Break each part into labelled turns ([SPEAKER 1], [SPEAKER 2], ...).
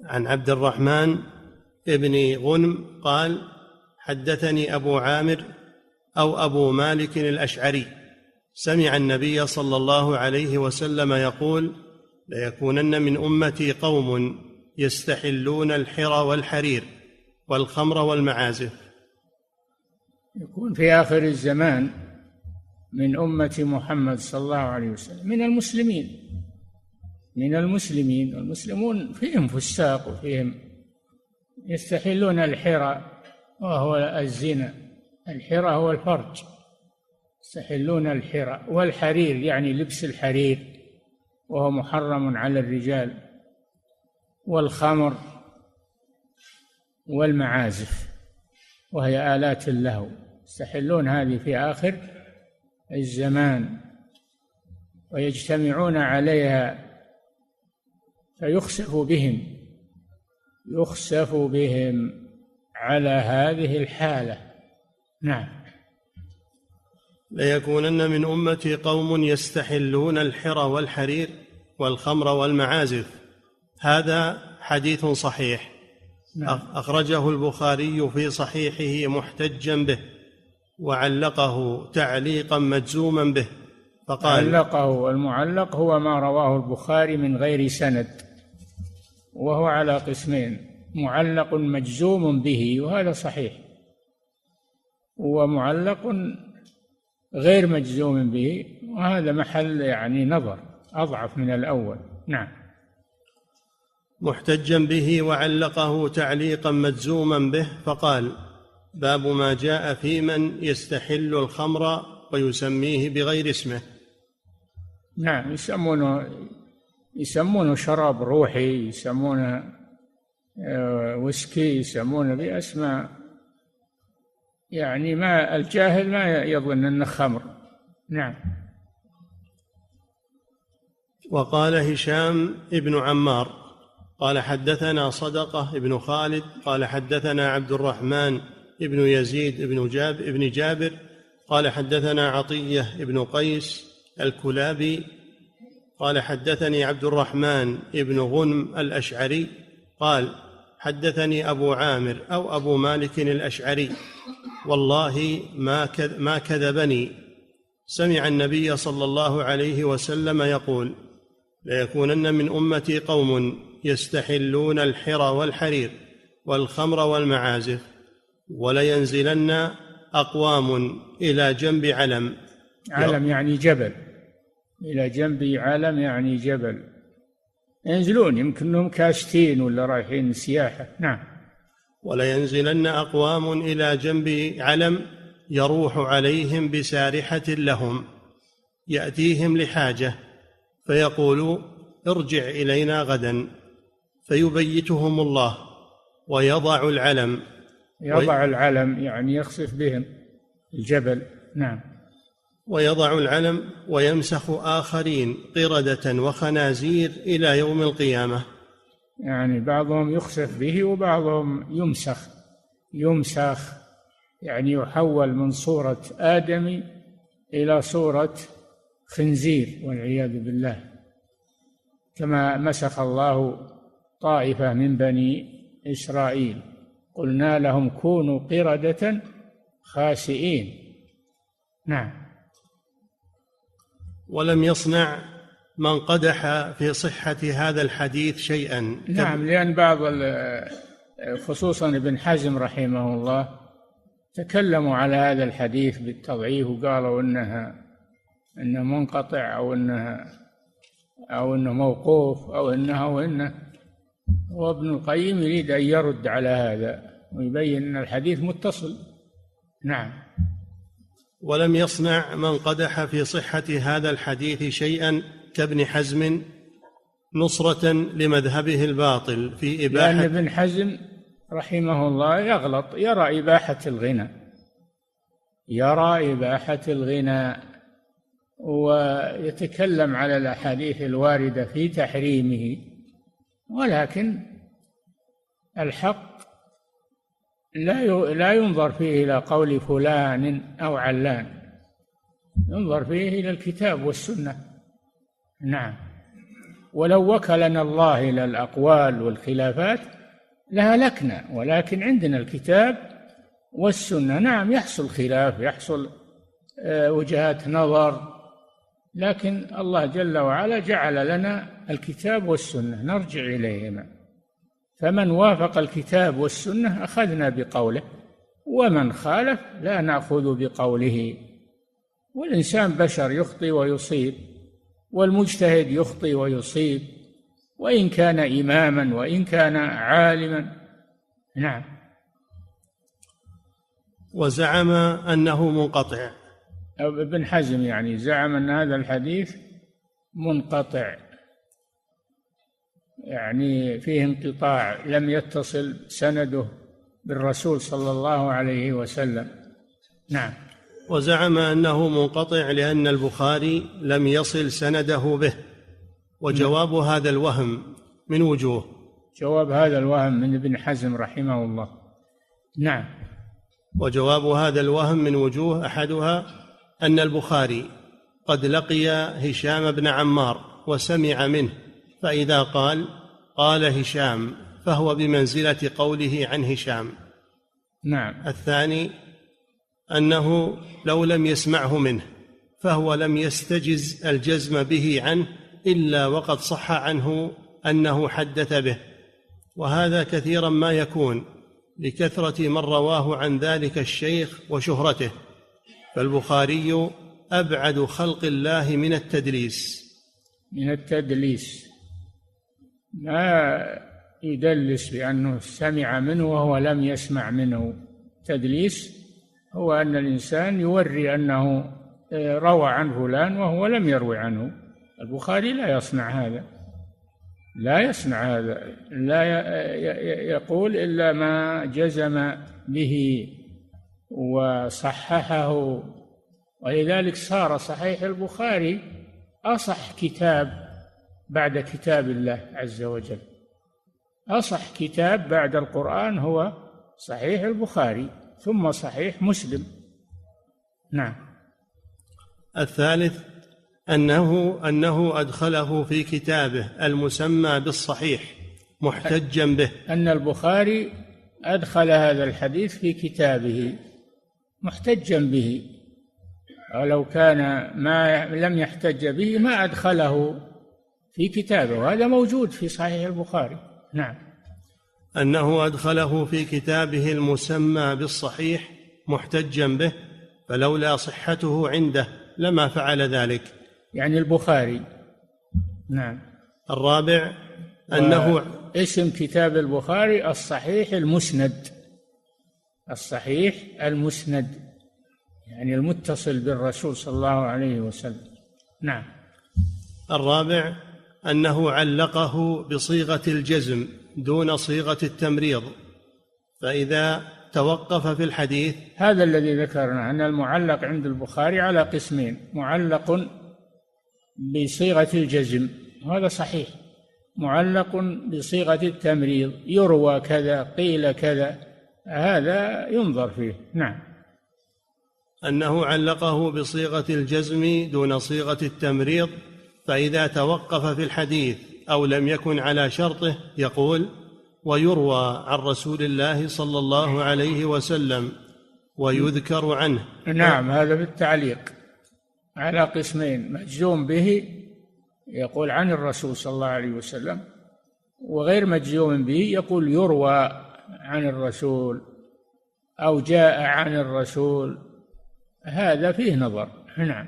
[SPEAKER 1] عن عبد الرحمن ابن غنم قال: حدثني أبو عامر أو أبو مالك الأشعري سمع النبي صلى الله عليه وسلم يقول: ليكونن من أمتي قوم يستحلون الحر والحرير والخمر والمعازف.
[SPEAKER 2] يكون في آخر الزمان من أمة محمد صلى الله عليه وسلم من المسلمين والمسلمون فيهم فساق وفيهم يستحلون الحر وهو الزنا. الحر هو الفرج، يستحلون الحر والحرير يعني لبس الحرير وهو محرم على الرجال، والخمر والمعازف وهي آلات اللهو، يستحلون هذه في آخر الزمان ويجتمعون عليها فيخسف بهم على هذه الحالة. نعم.
[SPEAKER 1] ليكونن من أمتي قوم يستحلون الحر والحرير والخمر والمعازف. هذا حديث صحيح. نعم. أخرجه البخاري في صحيحه محتجا به، وعلقه تعليقا مجزوما به فقال:
[SPEAKER 2] المعلق هو ما رواه البخاري من غير سند، وهو على قسمين: معلق مجزوم به وهذا صحيح، ومعلق غير مجزوم به وهذا محل يعني نظر أضعف من الأول. نعم.
[SPEAKER 1] محتجا به وعلقه تعليقا مجزوما به فقال: باب ما جاء في من يستحل الخمر ويسميه بغير اسمه.
[SPEAKER 2] نعم، يسمونه شراب روحي، يسمونه ويسكي، يسمونه بأسماء يعني ما الجاهل ما يظن أنه خمر. نعم.
[SPEAKER 1] وقال هشام ابن عمار قال: حدثنا صدقة ابن خالد قال: حدثنا عبد الرحمن ابن يزيد ابن جابر قال: حدثنا عطية ابن قيس الكلابي قال: حدثني عبد الرحمن ابن غنم الأشعري قال: حدثني أبو عامر أو أبو مالك الأشعري والله ما كذبني، سمع النبي صلى الله عليه وسلم يقول: ليكونن من أمتي قوم يستحلون الحر والحرير والخمر والمعازف، ولينزلن أقوام إلى جنب علم
[SPEAKER 2] يعني جبل، إلى جنب علم يعني جبل، ينزلون يمكنهم كاشتين ولا رايحين سياحة. نعم.
[SPEAKER 1] ولينزلن أقوام إلى جنب علم يروح عليهم بسارحة لهم، يأتيهم لحاجة فيقول: ارجع إلينا غدا، فيبيتهم الله ويضع العلم.
[SPEAKER 2] العلم يعني يخسف بهم الجبل. نعم.
[SPEAKER 1] ويضع العلم ويمسخ آخرين قردة وخنازير إلى يوم القيامة.
[SPEAKER 2] يعني بعضهم يخسف به وبعضهم يمسخ يعني يحول من صورة آدمي إلى صورة خنزير والعياذ بالله، كما مسخ الله طائفة من بني إسرائيل قلنا لهم كونوا قردة خاسئين. نعم.
[SPEAKER 1] ولم يصنع من قدح في صحة هذا الحديث شيئا.
[SPEAKER 2] نعم، لأن بعض خصوصا ابن حزم رحمه الله تكلموا على هذا الحديث بالتضعيف وقالوا إنه منقطع أو إنه موقوف أو إنه وابن القيم يريد أن يرد على هذا ويبين أن الحديث متصل. نعم.
[SPEAKER 1] ولم يصنع من قدح في صحة هذا الحديث شيئا كابن حزم نصرة لمذهبه الباطل في إباحة.
[SPEAKER 2] لأن ابن حزم رحمه الله يغلط، يرى إباحة الغنى ويتكلم على الأحاديث الواردة في تحريمه، ولكن الحق لا ينظر فيه إلى قول فلان أو علان، ينظر فيه إلى الكتاب والسنة. نعم. ولو وكلنا الله إلى الأقوال والخلافات لهلكنا، ولكن عندنا الكتاب والسنة. نعم يحصل خلاف، يحصل وجهات نظر، لكن الله جل وعلا جعل لنا الكتاب والسنة نرجع إليهما، فمن وافق الكتاب والسنة أخذنا بقوله، ومن خالف لا نأخذ بقوله. والإنسان بشر يخطئ ويصيب، والمجتهد يخطئ ويصيب، وإن كان إماما وإن كان عالما. نعم.
[SPEAKER 1] وزعم أنه منقطع.
[SPEAKER 2] ابن حزم يعني زعم أن هذا الحديث منقطع، يعني فيه انقطاع، لم يتصل سنده بالرسول صلى الله عليه وسلم. نعم.
[SPEAKER 1] وزعم أنه منقطع لأن البخاري لم يصل سنده به. وجواب هذا الوهم من وجوه.
[SPEAKER 2] جواب هذا الوهم من ابن حزم رحمه الله. نعم.
[SPEAKER 1] وجواب هذا الوهم من وجوه، أحدها أن البخاري قد لقي هشام بن عمار وسمع منه، فإذا قال هشام فهو بمنزلة قوله عن هشام.
[SPEAKER 2] نعم.
[SPEAKER 1] الثاني أنه لو لم يسمعه منه فهو لم يستجز الجزم به عنه إلا وقد صح عنه أنه حدث به، وهذا كثيرا ما يكون لكثرة من رواه عن ذلك الشيخ وشهرته، فالبخاري أبعد خلق الله من التدليس.
[SPEAKER 2] ما يدلس بأنه سمع منه وهو لم يسمع منه. تدليس هو أن الإنسان يوري أنه روى عن فلان وهو لم يروي عنه. البخاري لا يصنع هذا، لا يقول إلا ما جزم به وصححه، ولذلك صار صحيح البخاري أصح كتاب بعد كتاب الله عز وجل. أصح كتاب بعد القرآن هو صحيح البخاري، ثم صحيح مسلم. نعم.
[SPEAKER 1] الثالث أنه أدخله في كتابه المسمى بالصحيح محتجا به،
[SPEAKER 2] أن البخاري أدخل هذا الحديث في كتابه محتجا به، ولو كان ما لم يحتج به ما أدخله في كتابه، وهذا موجود في صحيح البخاري. نعم.
[SPEAKER 1] أنه أدخله في كتابه المسمى بالصحيح محتجا به، فلولا صحته عنده لما فعل ذلك،
[SPEAKER 2] يعني البخاري. نعم.
[SPEAKER 1] الرابع أنه
[SPEAKER 2] اسم كتاب البخاري الصحيح المسند، الصحيح المسند يعني المتصل بالرسول صلى الله عليه وسلم. نعم.
[SPEAKER 1] الرابع أنه علقه بصيغة الجزم دون صيغة التمريض، فإذا توقف في الحديث،
[SPEAKER 2] هذا الذي ذكرنا أن المعلق عند البخاري على قسمين: معلق بصيغة الجزم هذا صحيح، معلق بصيغة التمريض يروى كذا قيل كذا، هذا ينظر فيه. نعم.
[SPEAKER 1] أنه علقه بصيغة الجزم دون صيغة التمريض، فإذا توقف في الحديث أو لم يكن على شرطه يقول: ويروى عن رسول الله صلى الله عليه وسلم ويذكر عنه.
[SPEAKER 2] نعم. هذا بالتعليق على قسمين: مجزوم به يقول عن الرسول صلى الله عليه وسلم، وغير مجزوم به يقول يروى عن الرسول أو جاء عن الرسول، هذا فيه نظر. نعم.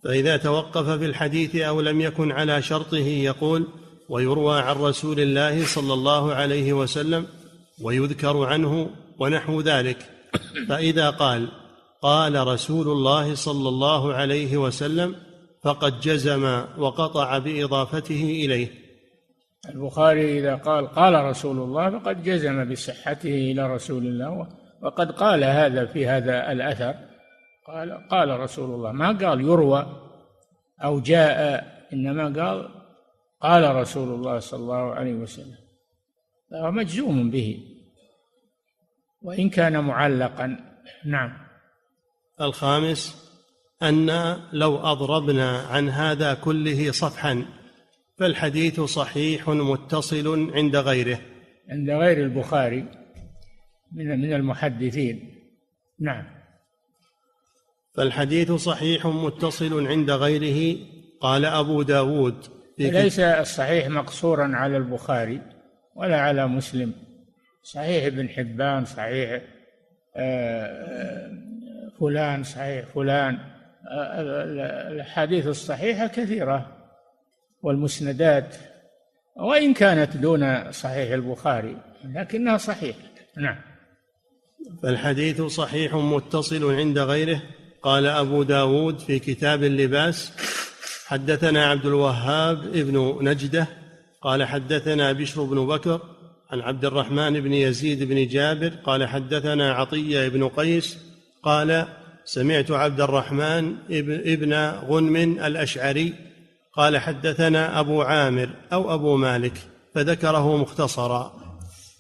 [SPEAKER 1] فإذا توقف في الحديث أو لم يكن على شرطه يقول: ويروى عن رسول الله صلى الله عليه وسلم ويذكر عنه ونحو ذلك. فإذا قال رسول الله صلى الله عليه وسلم فقد جزم وقطع بإضافته إليه.
[SPEAKER 2] البخاري إذا قال رسول الله فقد جزم بصحته إلى رسول الله، وقد قال هذا في هذا الأثر، قال رسول الله، ما قال يروى أو جاء، إنما قال رسول الله صلى الله عليه وسلم، فهو مجزوم به وإن كان معلقا. نعم.
[SPEAKER 1] الخامس أن لو أضربنا عن هذا كله صفحا فالحديث صحيح متصل عند غيره،
[SPEAKER 2] عند غير البخاري من المحدثين. نعم.
[SPEAKER 1] فالحديث صحيح متصل عند غيره. قال أبو داود
[SPEAKER 2] ليس الصحيح مقصورا على البخاري ولا على مسلم، صحيح ابن حبان، صحيح فلان، صحيح فلان. الأحاديث الصحيحة كثيرة والمسندات، وإن كانت دون صحيح البخاري لكنها صحيحة. نعم.
[SPEAKER 1] فالحديث صحيح متصل عند غيره. قال أبو داود في كتاب اللباس: حدثنا عبد الوهاب ابن نجدة قال حدثنا بشر بن بكر عن عبد الرحمن بن يزيد بن جابر قال حدثنا عطية بن قيس قال سمعت عبد الرحمن ابن غنم الأشعري قال حدثنا أبو عامر أو أبو مالك، فذكره مختصرا.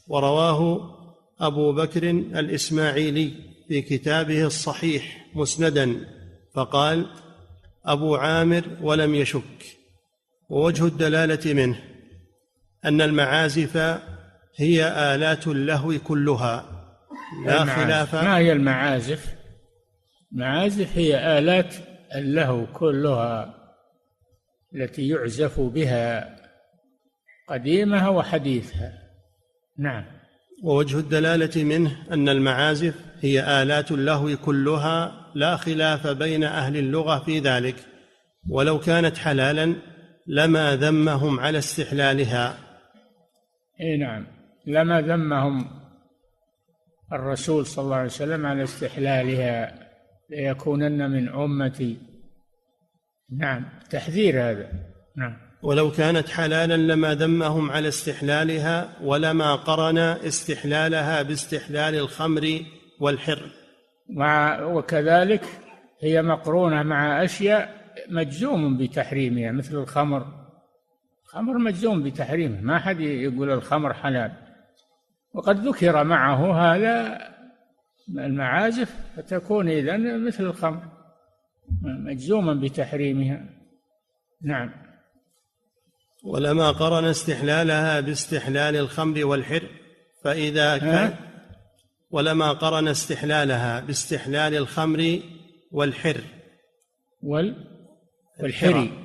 [SPEAKER 1] ورواه أبو بكر الإسماعيلي في كتابه الصحيح مسندا فقال أبو عامر ولم يشك. ووجه الدلالة منه أن المعازف هي آلات اللهو كلها لا خلاف.
[SPEAKER 2] ما هي المعازف؟ المعازف هي آلات اللهو كلها التي يعزف بها قديمها وحديثها. نعم.
[SPEAKER 1] ووجه الدلالة منه أن المعازف هي آلات اللهو كلها لا خلاف بين أهل اللغة في ذلك، ولو كانت حلالا لما ذمهم على استحلالها.
[SPEAKER 2] نعم، لما ذمهم الرسول صلى الله عليه وسلم على استحلالها ليكونن من أمتي. نعم، تحذير هذا. نعم.
[SPEAKER 1] ولو كانت حلالا لما ذمهم على استحلالها، ولما قرن استحلالها باستحلال الخمر والحر.
[SPEAKER 2] وكذلك هي مقرونة مع أشياء مجزوم بتحريمها، مثل الخمر. الخمر مجزوم بتحريمه، ما حد يقول الخمر حلال. وقد ذكر معه هذا المعازف، فتكون إذن مثل الخمر مجزوما بتحريمها. نعم.
[SPEAKER 1] ولما قرن استحلالها باستحلال الخمر والحر، فإذا كان ولما قرن استحلالها باستحلال الخمر والحر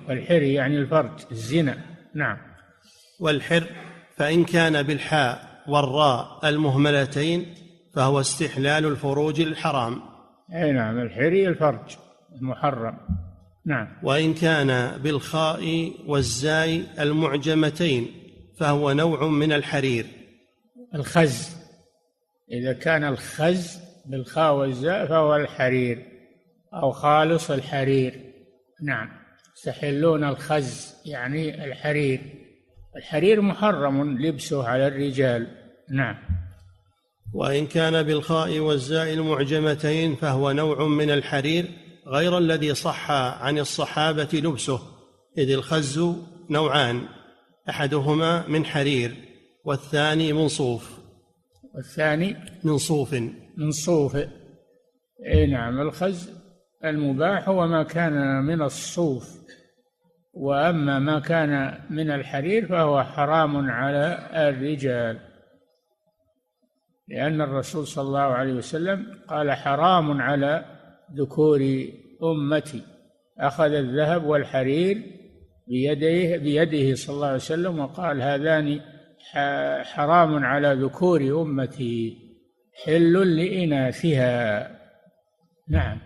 [SPEAKER 2] والحر يعني الفرج، الزنا. نعم.
[SPEAKER 1] والحر، فإن كان بالحاء والراء المهملتين فهو استحلال الفروج الحرام.
[SPEAKER 2] أي نعم، الحري الفرج المحرم. نعم.
[SPEAKER 1] وإن كان بالخاء والزاي المعجمتين فهو نوع من الحرير.
[SPEAKER 2] الخز، إذا كان الخز بالخاء والزاء فهو الحرير أو خالص الحرير. نعم. يستحلون الخز يعني الحرير. الحرير محرم لبسه على الرجال. نعم.
[SPEAKER 1] وإن كان بالخاء والزاء المعجمتين فهو نوع من الحرير غير الذي صح عن الصحابة لبسه، إذ الخز نوعان، أحدهما من حرير والثاني من صوف.
[SPEAKER 2] والثاني من صوف. أي نعم. الخز المباح هو ما كان من الصوف، وأما ما كان من الحرير فهو حرام على الرجال، لأن الرسول صلى الله عليه وسلم قال حرام على ذكور أمتي، أخذ الذهب والحرير بيده صلى الله عليه وسلم وقال هذان حرام على ذكور أمتي حل لإناثها. نعم.